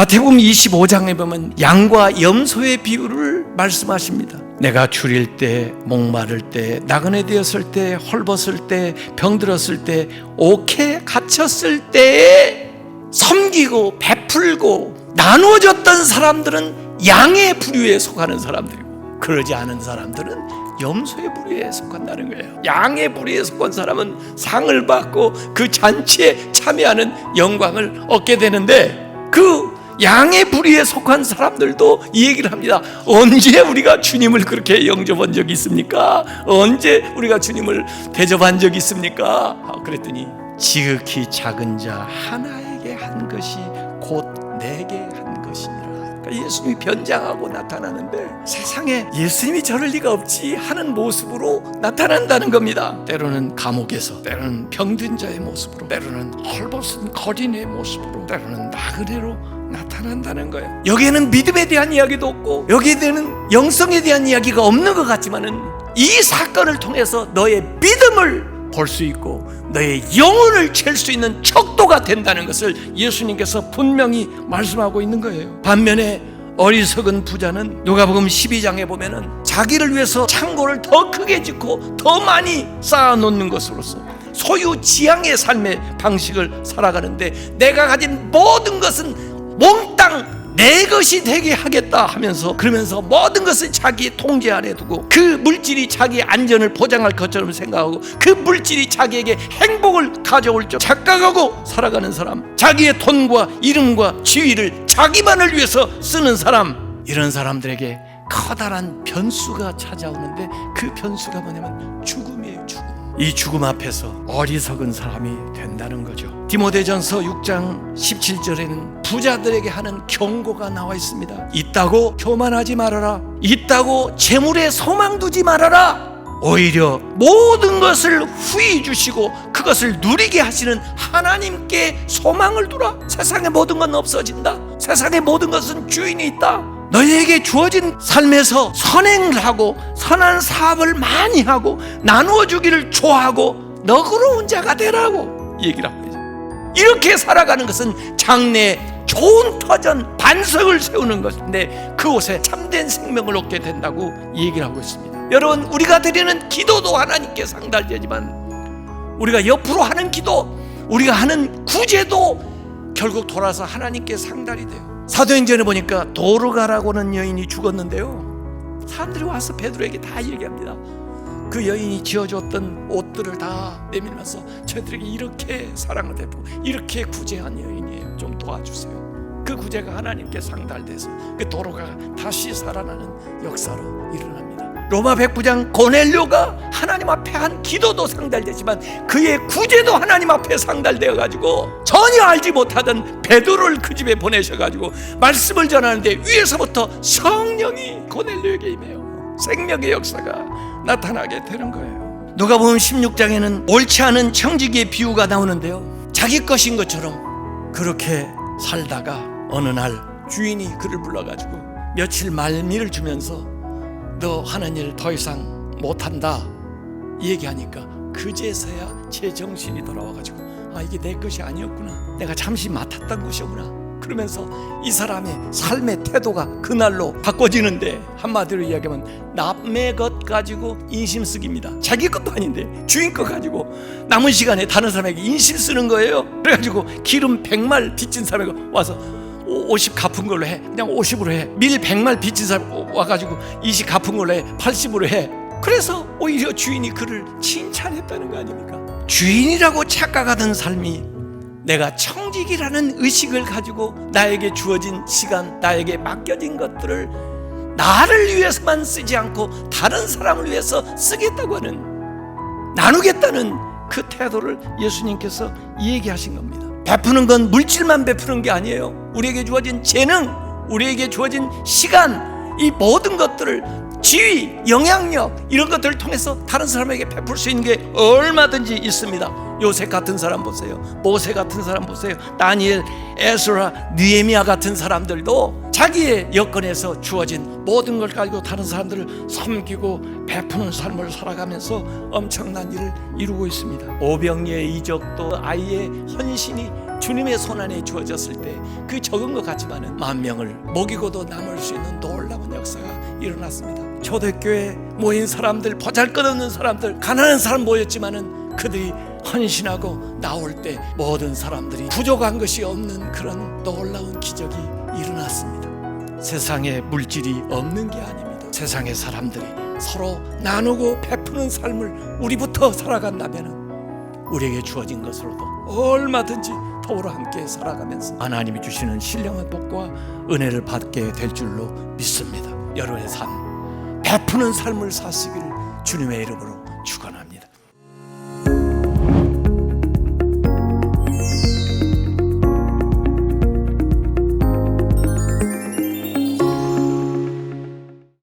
마태복음 25장에 보면 양과 염소의 비유를 말씀하십니다. 내가 줄일 때, 목마를 때, 나그네 되었을 때, 헐벗을 때, 병들었을 때, 옥에 갇혔을 때에 섬기고 베풀고 나누어졌던 사람들은 양의 부류에 속하는 사람들이고, 그러지 않은 사람들은 염소의 부류에 속한다는 거예요. 양의 부류에 속한 사람은 상을 받고 그 잔치에 참여하는 영광을 얻게 되는데, 그 양의 부류에 속한 사람들도 이 얘기를 합니다. 언제 우리가 주님을 그렇게 영접한 적이 있습니까? 언제 우리가 주님을 대접한 적이 있습니까? 그랬더니 지극히 작은 자 하나에게 한 것이 곧 내게 한 것이니라. 그러니까 예수님이 변장하고 나타나는데, 세상에 예수님이 저럴 리가 없지 하는 모습으로 나타난다는 겁니다. 때로는 감옥에서, 때로는 병든 자의 모습으로, 때로는 헐벗은 거린의 모습으로, 때로는 나그네로 나타난다는 거예요. 여기에는 믿음에 대한 이야기도 없고, 여기에는 영성에 대한 이야기가 없는 것 같지만은, 이 사건을 통해서 너의 믿음을 볼 수 있고 너의 영혼을 잴 수 있는 척도가 된다는 것을 예수님께서 분명히 말씀하고 있는 거예요. 반면에 어리석은 부자는 누가복음 12장에 보면은 자기를 위해서 창고를 더 크게 짓고 더 많이 쌓아놓는 것으로서 소유지향의 삶의 방식을 살아가는데, 내가 가진 모든 것은 몽땅 내 것이 되게 하겠다 하면서, 그러면서 모든 것을 자기 통제 아래 두고, 그 물질이 자기 안전을 보장할 것처럼 생각하고, 그 물질이 자기에게 행복을 가져올 줄 착각하고 살아가는 사람, 자기의 돈과 이름과 지위를 자기만을 위해서 쓰는 사람, 이런 사람들에게 커다란 변수가 찾아오는데, 그 변수가 뭐냐면 죽음이에요. 죽음. 이 죽음 앞에서 어리석은 사람이 된다는 거죠. 디모데전서 6장 17절에는 부자들에게 하는 경고가 나와 있습니다. 있다고 교만하지 말아라. 있다고 재물에 소망 두지 말아라. 오히려 모든 것을 후히 주시고 그것을 누리게 하시는 하나님께 소망을 두라. 세상의 모든 건 없어진다. 세상의 모든 것은 주인이 있다. 너희에게 주어진 삶에서 선행을 하고 선한 사업을 많이 하고 나누어 주기를 좋아하고 너그러운 자가 되라고 얘기를 하고 있어요. 이렇게 살아가는 것은 장래에 좋은 터전 반석을 세우는 것인데, 그곳에 참된 생명을 얻게 된다고 얘기를 하고 있습니다. 여러분, 우리가 드리는 기도도 하나님께 상달되지만, 우리가 옆으로 하는 기도, 우리가 하는 구제도 결국 돌아서 하나님께 상달이 돼요. 사도행전에 보니까 도르가라고 하는 여인이 죽었는데요, 사람들이 와서 베드로에게 다 얘기합니다. 그 여인이 지어줬던 옷들을 다 내밀면서 저희들에게 이렇게 사랑을 베푸고 이렇게 구제한 여인이에요. 좀 도와주세요. 그 구제가 하나님께 상달돼서 그 도르가가 다시 살아나는 역사로 일어납니다. 로마 백부장 고넬료가 하나님 앞에 한 기도도 상달되지만, 그의 구제도 하나님 앞에 상달되어 가지고 전혀 알지 못하던 베드로를 그 집에 보내셔가지고 말씀을 전하는데, 위에서부터 성령이 고넬료에게 임해요. 생명의 역사가 나타나게 되는 거예요. 누가복음 16장에는 옳지 않은 청지기의 비유가 나오는데요, 자기 것인 것처럼 그렇게 살다가 어느 날 주인이 그를 불러가지고 며칠 말미를 주면서 너 하는 일 더 이상 못한다 얘기하니까, 그제서야 제 정신이 돌아와가지고, 아, 이게 내 것이 아니었구나, 내가 잠시 맡았던 것이구나. 그러면서 이 사람의 삶의 태도가 그날로 바꿔지는데, 한마디로 이야기하면 남의 것 가지고 인심 쓰기입니다. 자기 것도 아닌데 주인 것 가지고 남은 시간에 다른 사람에게 인심 쓰는 거예요. 그래가지고 기름 100말 빚진 사람에게 와서 50 갚은 걸로 해, 그냥 50으로 해. 밀 100말 빚진 사람 와가지고 20 갚은 걸로 해, 80으로 해. 그래서 오히려 주인이 그를 칭찬했다는 거 아닙니까? 주인이라고 착각하던 삶이, 내가 청직이라는 의식을 가지고 나에게 주어진 시간, 나에게 맡겨진 것들을 나를 위해서만 쓰지 않고 다른 사람을 위해서 쓰겠다고 하는, 나누겠다는 그 태도를 예수님께서 얘기하신 겁니다. 베푸는 건 물질만 베푸는 게 아니에요. 우리에게 주어진 재능, 우리에게 주어진 시간, 이 모든 것들을, 지위, 영향력, 이런 것들을 통해서 다른 사람에게 베풀 수 있는 게 얼마든지 있습니다. 요셉 같은 사람 보세요. 모세 같은 사람 보세요. 다니엘, 에스라, 느헤미야 같은 사람들도 자기의 여건에서 주어진 모든 걸 가지고 다른 사람들을 섬기고 베푸는 삶을 살아가면서 엄청난 일을 이루고 있습니다. 오병이의 이적도 아이의 헌신이 주님의 손안에 주어졌을 때 그 적은 것 같지만은 10,000명을 먹이고도 남을 수 있는 놀라운 역사가 일어났습니다. 초대교회 모인 사람들, 보잘것없는 사람들, 가난한 사람 모였지만은 그들이 헌신하고 나올 때 모든 사람들이 부족한 것이 없는 그런 놀라운 기적이 일어났습니다. 세상에 물질이 없는 게 아닙니다. 세상의 사람들이 서로 나누고 베푸는 삶을 우리부터 살아간다면 우리에게 주어진 것으로도 얼마든지 더불어 함께 살아가면서 하나님이 주시는 신령한 복과 은혜를 받게 될 줄로 믿습니다. 여러분의 삶, 베푸는 삶을 사시길 주님의 이름으로 축원합니다.